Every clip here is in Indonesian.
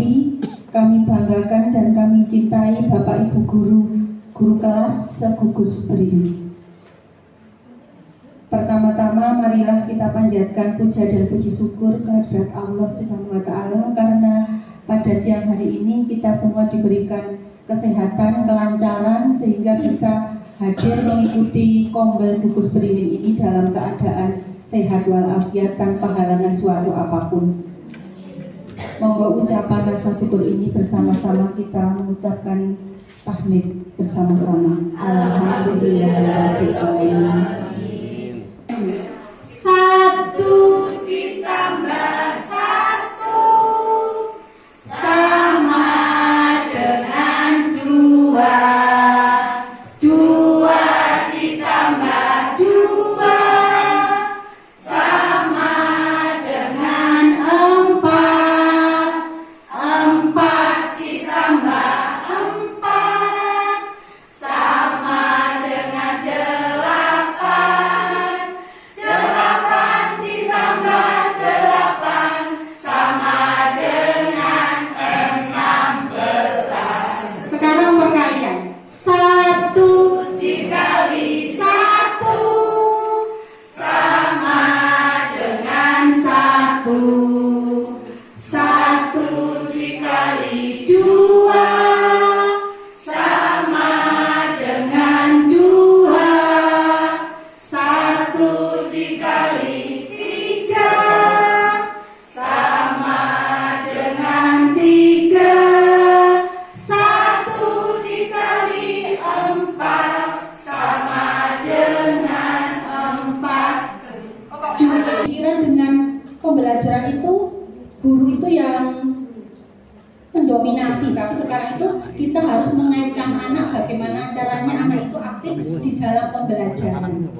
hormati, kami banggakan dan kami cintai Bapak Ibu guru kelas segugus beringin. Pertama-tama marilah kita panjatkan puja dan puji syukur kehadirat Allah Subhanahu wa Ta'ala, karena pada siang hari ini kita semua diberikan kesehatan, kelancaran sehingga bisa hadir mengikuti kombel gugus beringin ini dalam keadaan sehat walafiat tanpa halangan suatu apapun. Monggo ucapan rasa syukur ini bersama-sama kita mengucapkan tahmid bersama-sama. Alhamdulillahirabbil alamin. Satu ditambah satu sama dengan dua. Dua ditambah dua sama dengan empat. Empat ditambah empat sama dengan delapan. Delapan ditambah delapan sama dengan 16. Sekarang perkalian. Satu dikali satu sama dengan satu. Satu dikali dua sama dengan dua. Satu dikali tiga sama dengan tiga. Satu dikali empat sama dengan empat. Pikiran dengan pembelajaran itu, guru itu yang mendominasi, tapi sekarang itu kita harus mengaitkan anak, bagaimana caranya anak itu aktif di dalam pembelajaran.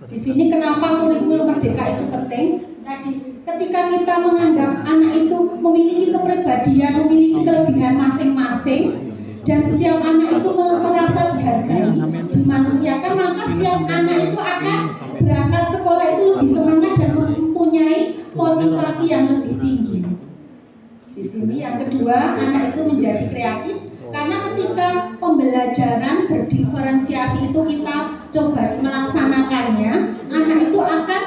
Di sini kenapa kurikulum merdeka itu penting? Tadi ketika kita menganggap anak itu memiliki kepribadian, memiliki kelebihan masing-masing, dan setiap anak itu merasa dihargai, dimanusiakan, maka setiap anak itu akan berangkat sekolah itu lebih semangat dan mempunyai motivasi yang lebih tinggi. Di sini yang kedua, anak itu menjadi kreatif, karena ketika pembelajaran berdiferensiasi itu kita coba melaksanakannya, anak itu akan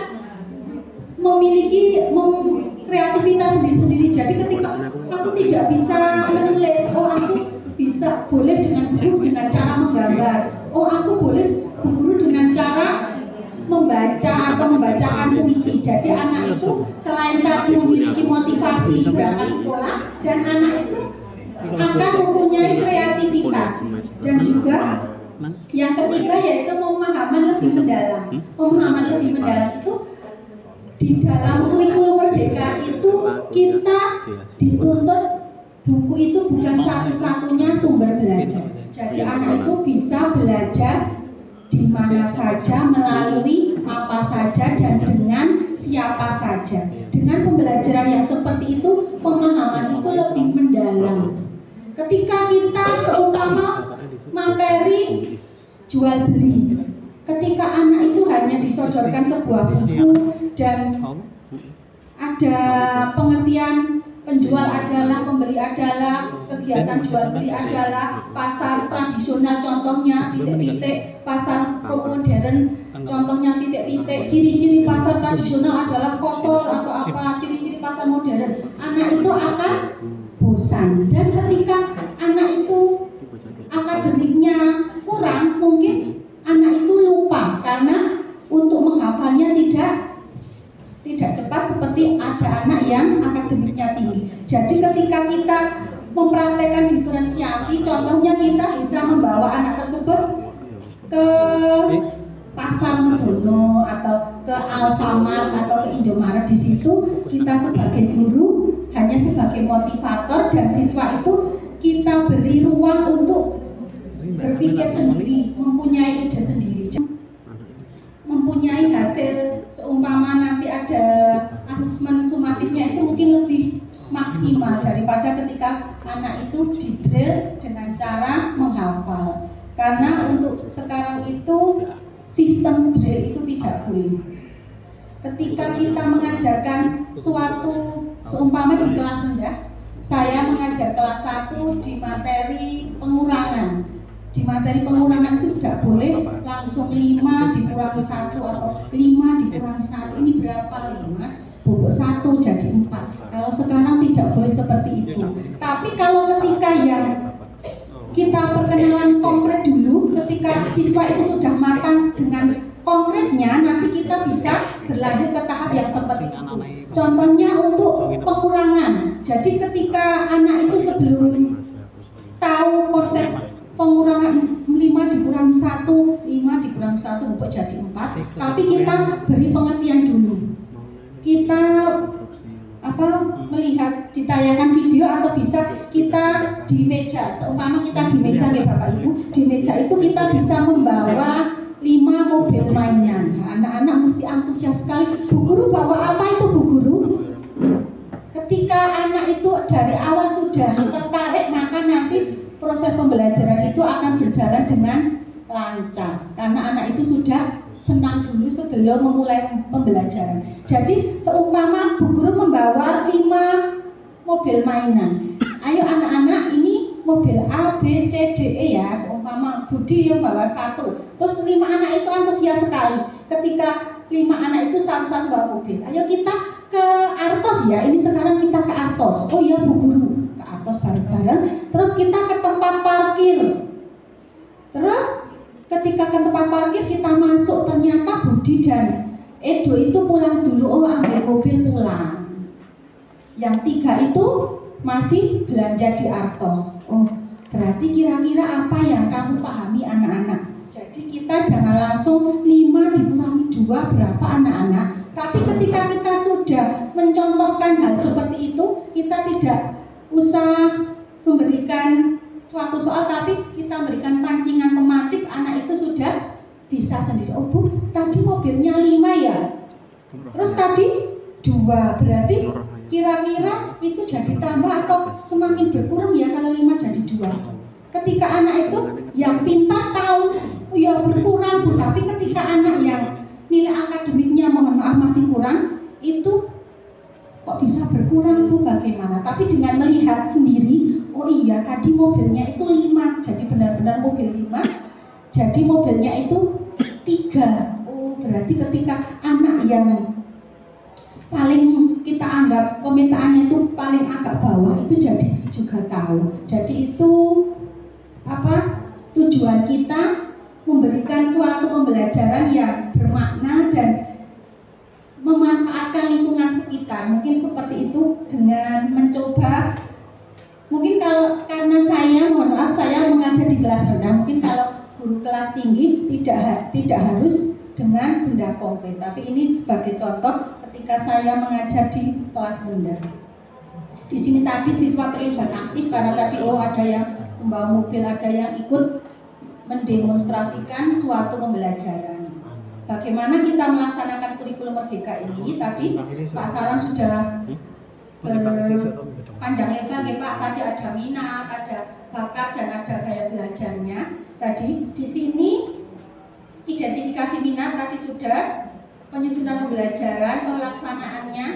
memiliki kreativitas sendiri-sendiri. Jadi ketika aku tidak bisa menulis, oh aku bisa boleh dengan guru dengan cara menggambar, oh aku boleh guru dengan cara membaca atau membacakan puisi. Jadi anak itu selain tadi memiliki motivasi berangkat sekolah, dan anak itu akan mempunyai kreativitas. Dan juga yang ketiga yaitu pemahaman lebih mendalam. Pemahaman lebih mendalam itu di dalam kurikulum merdeka itu kita dituntut buku itu bukan satu-satunya sumber belajar. Jadi anak itu bisa belajar di mana saja, melalui apa saja, dan dengan siapa saja. Dengan pembelajaran yang seperti itu, pemahaman itu lebih mendalam. Ketika kita seumpama materi jual beli, ketika anak itu hanya disodorkan sebuah buku dan ada pengertian penjual adalah, pembeli adalah, kegiatan jual beli adalah, pasar tradisional contohnya titik-titik, pasar modern contohnya titik-titik, ciri-ciri pasar tradisional adalah kotor atau apa, ciri-ciri pasar modern, anak itu akan bosan. Dan ketika anak itu akademiknya kurang, mungkin anak itu lupa karena untuk menghafalnya tidak cepat seperti ada anak yang akademiknya tinggi. Jadi ketika kita mempraktekkan diferensiasi, contohnya kita bisa membawa anak tersebut ke pasar Medono atau ke Alfamart atau ke Indomaret. Di situ kita sebagai guru hanya sebagai motivator, dan siswa itu kita beri ruang untuk berpikir sendiri, mempunyai ide sendiri, mempunyai hasil. Seumpama nanti ada asesmen sumatifnya itu mungkin lebih maksimal daripada ketika anak itu didrill dengan cara menghafal. Karena untuk sekarang itu sistem drill itu tidak boleh. Ketika kita mengajarkan suatu, seumpama di kelas rendah, saya mengajar kelas 1 di materi pengurangan. Di materi pengurangan itu tidak boleh langsung 5 dikurangi 1 atau 5 dikurangi 1. Ini berapa? 5 bobot 1 jadi 4. Kalau sekarang tidak boleh seperti itu. Tapi kalau ketika yang kita perkenalan konkret dulu, ketika siswa itu sudah matang dengan konkretnya, nanti kita bisa berlanjut ke tahap yang seperti itu. Contohnya untuk pengurangan. Jadi ketika anak itu sebelum tahu konsep pengurangan 5 dikurangi 1, 5 dikurangi 1 bobot jadi 4, tapi kita beri pengertian dulu. Kita melihat ditayangan video atau bisa kita di meja. Seumpama kita di meja ya Bapak Ibu, di meja itu kita bisa membawa 5 mobil mainan. Anak-anak mesti antusias sekali. Bu Guru bawa apa itu Bu Guru? Ketika anak itu dari awal sudah tertarik, maka nanti proses pembelajaran itu akan berjalan dengan lancar. Karena anak itu sudah senang dulu sebelum memulai pembelajaran. Jadi seumpama Bu Guru membawa 5 mobil mainan. Ayo anak-anak, ini mobil A, B, C, D, E ya. Seumpama Budi yang bawa 1. Terus 5 anak itu antusias sekali. Ketika 5 anak itu satu-satu bawa mobil. Ayo kita ke Artos ya. Ini sekarang kita ke Artos. Oh iya Bu Guru, ke Artos bareng-bareng. Terus kita ke tempat parkir. Terus ketika ke tempat parkir kita masuk, ternyata Budi dan Edo itu pulang dulu. Oh, ambil mobil pulang. Yang 3 itu masih belanja di Artos. Oh, berarti kira-kira apa yang kamu pahami anak-anak? Jadi kita jangan langsung 5 dikurangi 2 berapa anak-anak. Tapi ketika kita sudah mencontohkan hal seperti itu, kita tidak usah memberikan suatu soal, tapi kita memberikan pancingan pematik, anak itu sudah bisa sendiri. Oh Bu, tadi mobilnya 5 ya? Terus tadi 2, berarti kira-kira itu jadi tambah atau semakin berkurang ya kalau 5 jadi 2. Ketika anak itu yang pintar tahu, ya berkurang Bu, tapi ketika anak yang nilai akademiknya mohon maaf masih kurang, itu kok bisa berkurang Bu, bagaimana? Tapi dengan melihat sendiri, oh iya tadi mobilnya itu 5, jadi benar-benar mobil 5, jadi mobilnya itu 3. Oh berarti ketika anak yang paling kita anggap pemetaannya itu paling agak bawah itu jadi juga tahu. Jadi itu tujuan kita memberikan suatu pembelajaran yang bermakna dan memanfaatkan lingkungan sekitar. Mungkin seperti itu dengan mencoba. Mungkin kalau karena saya mohon maaf saya mengajar di kelas rendah, mungkin kalau guru kelas tinggi tidak harus dengan benda konkret, tapi ini sebagai contoh ketika saya mengajar di kelas rendah. Di sini tadi siswa terlibat aktif karena tadi ada yang membawa mobil, ada yang ikut mendemonstrasikan suatu pembelajaran. Bagaimana kita melaksanakan kurikulum merdeka ini? Tadi Pak Saran sudah panjang lebar ya Pak. Tadi ada minat, ada bakat dan ada gaya belajarnya. Tadi di sini identifikasi minat tadi sudah, penyusunan pembelajaran, pelaksanaannya,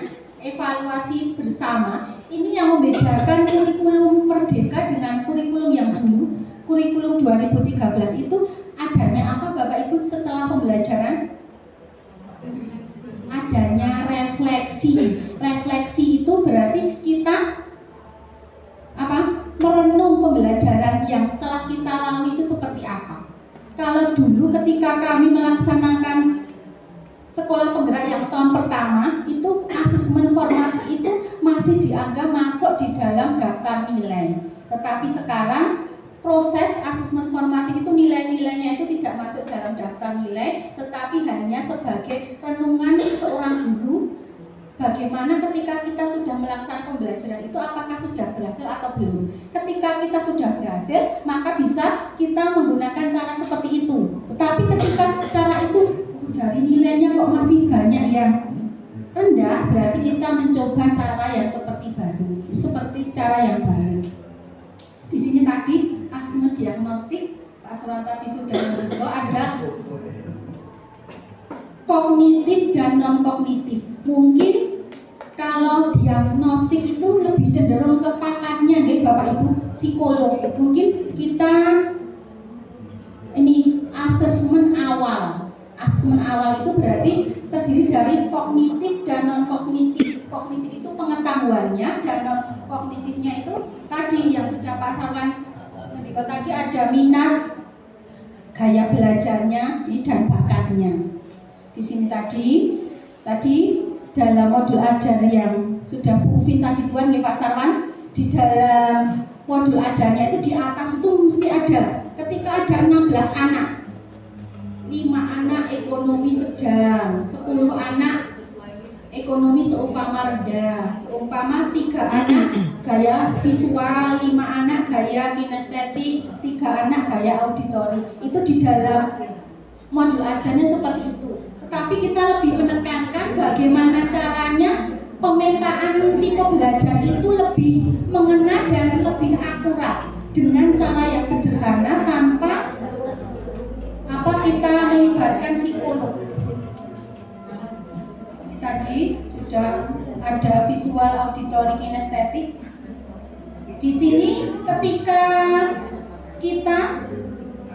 evaluasi bersama. Ini yang membedakan kurikulum merdeka dengan kurikulum yang dulu. Kurikulum 2013 itu adanya apa Bapak Ibu setelah pembelajaran? Adanya refleksi. Refleksi itu berarti kita merenung pembelajaran yang telah kita lalui itu seperti apa. Kalau dulu ketika kami melaksanakan sekolah penggerak yang tahun pertama, itu asesmen formatif itu masih dianggap masuk di dalam daftar nilai. Tetapi sekarang proses asesmen formatif itu nilai-nilainya itu tidak masuk dalam daftar nilai, tetapi hanya sebagai renungan seorang guru. Bagaimana ketika kita sudah melaksanakan pembelajaran itu, apakah sudah berhasil atau belum? Ketika kita sudah berhasil, maka bisa kita menggunakan cara seperti itu. Tetapi ketika cara itu dari nilainya kok masih banyak yang rendah, berarti kita mencoba cara yang seperti baru, seperti cara yang baru. Di sini tadi asesmen diagnostik, Pak Saran tadi sudah menyebut ada kognitif dan non kognitif. Mungkin kalau diagnostik itu lebih cenderung ke pakar nggih Bapak Ibu psikolog. Mungkin kita ini asesmen awal. Asesmen awal itu berarti terdiri dari kognitif dan non kognitif. Kognitif itu pengetahuannya dan non kognitifnya itu tadi yang sudah Pak Sarwan ketika tadi ada minat, gaya belajarnya ini dan bakatnya. Di sini tadi dalam modul ajar yang sudah Bu Ufin tadi buat nih Pak Sarwan, di dalam modul ajarnya itu di atas itu mesti ada ketika ada 16 anak, 5 anak ekonomi sedang, 10 anak ekonomi seumpama rendah, seumpama 3 anak gaya visual, 5 anak gaya kinestetik, 3 anak gaya auditori. Itu di dalam modul ajarnya seperti itu. Tetapi kita lebih menekankan bagaimana caranya pemetaan tipe belajar itu lebih mengena dan lebih akurat dengan cara yang sederhana tanpa kita melibatkan psikolog. Tadi sudah ada visual, auditori, kinestetik. Di sini ketika kita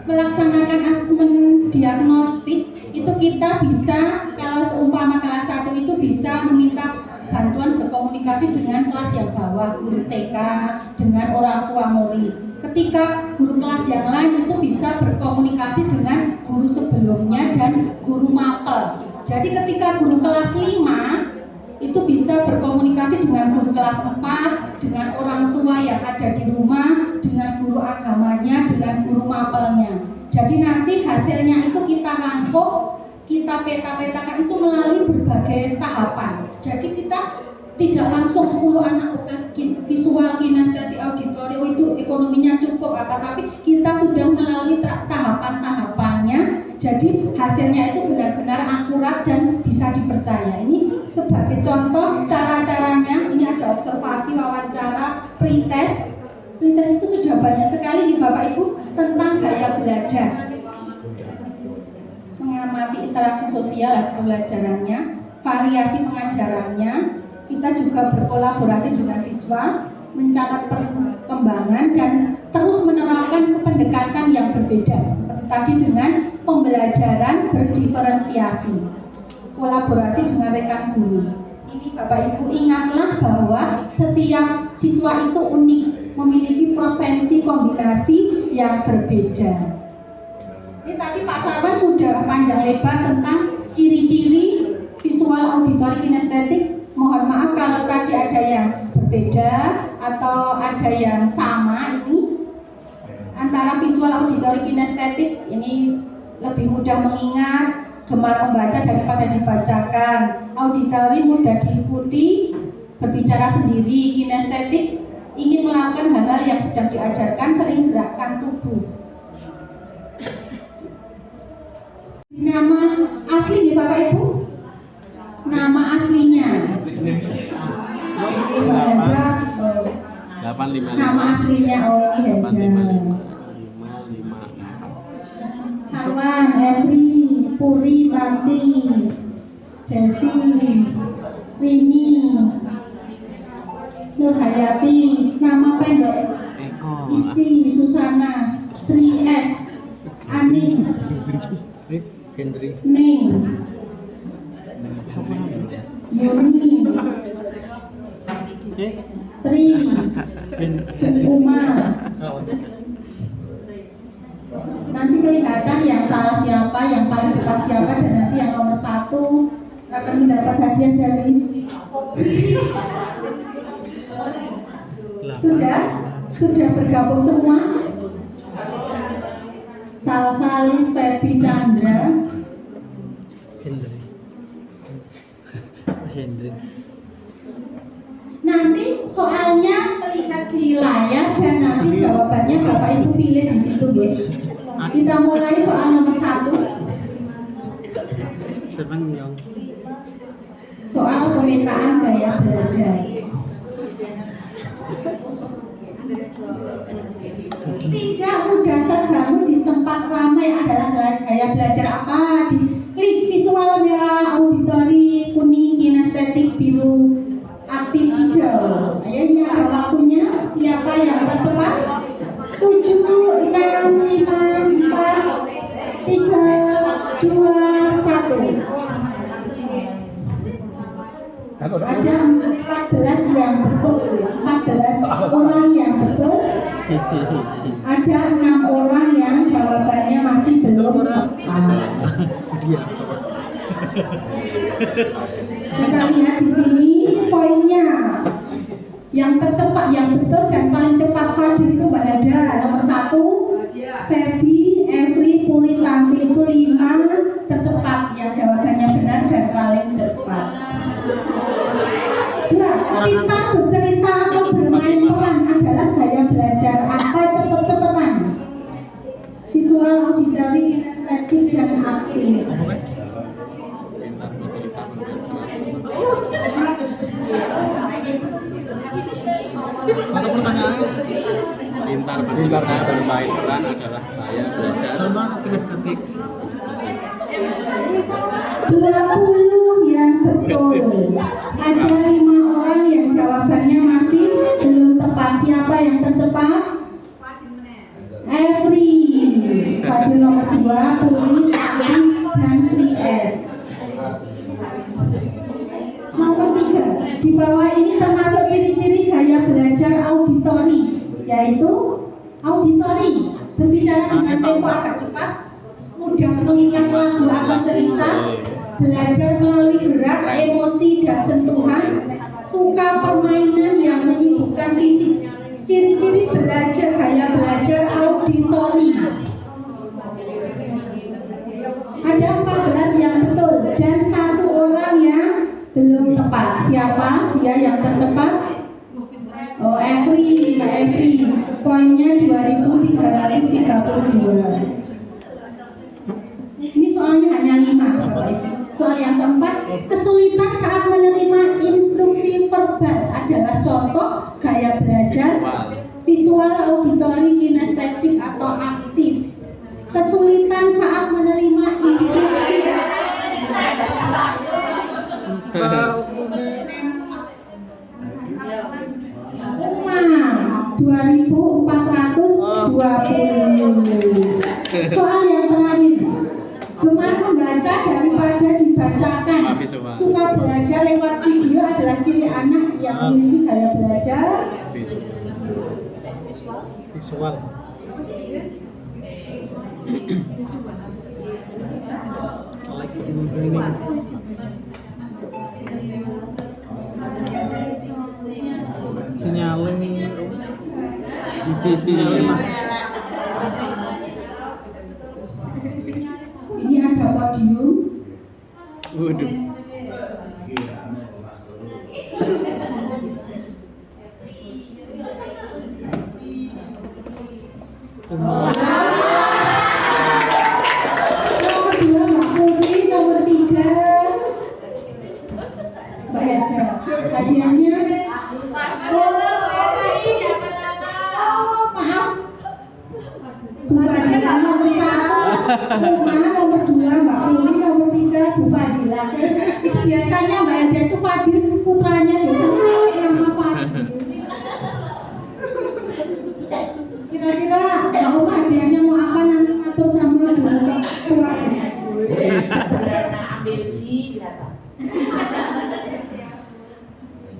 melaksanakan asesmen diagnostik itu kita bisa, kalau seumpama kelas 1 itu bisa meminta bantuan berkomunikasi dengan kelas yang bawah, guru TK, dengan orang tua murid. Ketika guru kelas yang lain itu bisa berkomunikasi dengan guru sebelumnya dan guru mapel. Jadi ketika guru kelas 5 itu bisa berkomunikasi dengan guru kelas 4, dengan orang tua yang ada di rumah, dengan guru agamanya, dengan guru mapelnya. Jadi nanti hasilnya itu kita rangkum, kita peta-petakan itu melalui berbagai tahapan. Jadi kita tidak langsung 10 anak visual, kinestetik, auditori, itu ekonominya cukup tapi kita sudah melalui tahapan-tahapannya. Jadi hasilnya itu benar-benar akurat dan bisa dipercaya. Ini sebagai contoh cara-caranya. Ini ada observasi, wawancara, pretest. Pretest itu sudah banyak sekali nih Bapak Ibu tentang gaya belajar. Mengamati interaksi sosial hasil pembelajarannya, variasi pengajarannya. Kita juga berkolaborasi dengan siswa, mencatat perkembangan dan terus menerapkan pendekatan yang berbeda. Seperti tadi dengan pembelajaran berdiferensiasi, kolaborasi dengan rekan guru. Ini Bapak Ibu ingatlah bahwa setiap siswa itu unik, memiliki preferensi kombinasi yang berbeda. Ini tadi Pak Sarwan sudah panjang lebar tentang ciri-ciri visual, auditori, kinestetik. Mohon maaf kalau tadi ada yang berbeda atau ada yang sama. Ini antara visual, auditori, kinestetik ini lebih mudah mengingat, gemar membaca daripada dibacakan. Auditori mudah diikuti, berbicara sendiri. Kinestetik ingin melakukan hal-hal yang sedang diajarkan, sering gerakan tubuh. Nama asli nih Bapak Ibu, nama aslinya nama aslinya Sarwan, Evri, Puri, Tanti, Desi, Rini, Nur Hayati. Nama pendek Isti, Susana, Sri S, Anis, Ning, Yuni, Tri, Umar. Nanti kelihatan yang salah siapa, yang paling cepat siapa, dan nanti yang nomor 1 akan mendapat hadiah dari sudah bergabung semua. Salsalis, Febi, Chandra, Hendrik. Nanti soalnya terlihat di layar dan nanti jawabannya Bapak Ibu pilih di situ, ya. Kita mulai soal nomor 1. Soal pemetaan gaya belajar. Tidak mudah terganggu di tempat ramai adalah gaya belajar apa? Di klik visual merah, auditori kuning, kinestetik biru, aktif hijau. Ayo ini ada waktunya. Siapa yang 6, 5, 4, 3, 2, 1. Ada 14 yang betul, 14 orang yang betul. Ada 6 orang yang jawabannya masih belum tepat. Kita lihat di sini poinnya. Yang tercepat, yang betul dan paling cepat Fadil itu Mbak Hada. Nomor 1, Feby, Evri, Purisanti itu 5 tercepat. Yang jawabannya benar dan paling cepat. 2, kita bercerita atau bermain peran adalah gaya belajar apa cepet-cepetan? Visual, auditory, kinestetik, dan aktif. Untuk pertanyaannya, Pintar bercerita bermain peran adalah gaya belajar kinestetik. 20 yang betul. Ada 5 orang yang jawabannya masih belum tepat. Siapa yang tercepat? Evri, Fadil nomor 2, Puri, Tati, dan Sri S. Nomor 3, di bawah ini termasuk ciri-ciri gaya belajar auditori, yaitu auditori, berbicara dengan tempo agak cepat, mudah mengingat lagu atau cerita, belajar melalui gerak, emosi, dan sentuhan, suka permainan yang menyibukkan fisik. Ciri-ciri belajar gaya belajar auditori. Ada 14 yang betul dan 1 orang yang belum tepat. Siapa dia yang tercepat? Oh, Evri, Mbak Evri. Poinnya 2332. Ini soalnya hanya 5. Soal yang keempat, kesulitan saat menerima instruksi verbal adalah contoh gaya belajar visual, auditory, kinestetik, atau aktif. Kesulitan saat menerima instruksi. 2420. Soal yang terakhir, gemar membaca daripada dibacakan. Suka belajar lewat video adalah ciri anak yang memiliki gaya belajar Visual. Lagi ini. Sinyalnya masih. Ini ada podium. Waduh. Nomor 2 Mbak Putri, nomor 3 Mbak Heda. Hadiahnya maaf. Bu Fadila nomor 1, Rumah nomor 2 Mbak Putri, nomor 3 Bu Fadila. Itu biasanya Mbak Heda itu Fadil putranya biasanya nama Fadil. Kira-kira Mbak Uma hadiahnya mau apa nanti ngatur sama Bu Ketua.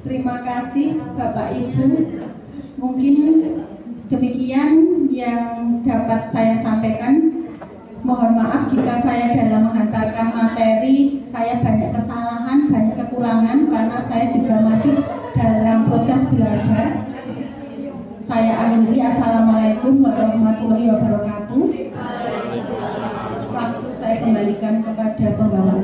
Terima kasih Bapak Ibu. Mungkin demikian yang dapat saya sampaikan. Mohon maaf jika saya dalam menghantarkan materi saya banyak kesalahan, banyak kekurangan karena saya juga masih dalam proses belajar. Saya akhiri. Assalamualaikum warahmatullahi wabarakatuh. Waktu saya kembalikan kepada pembawa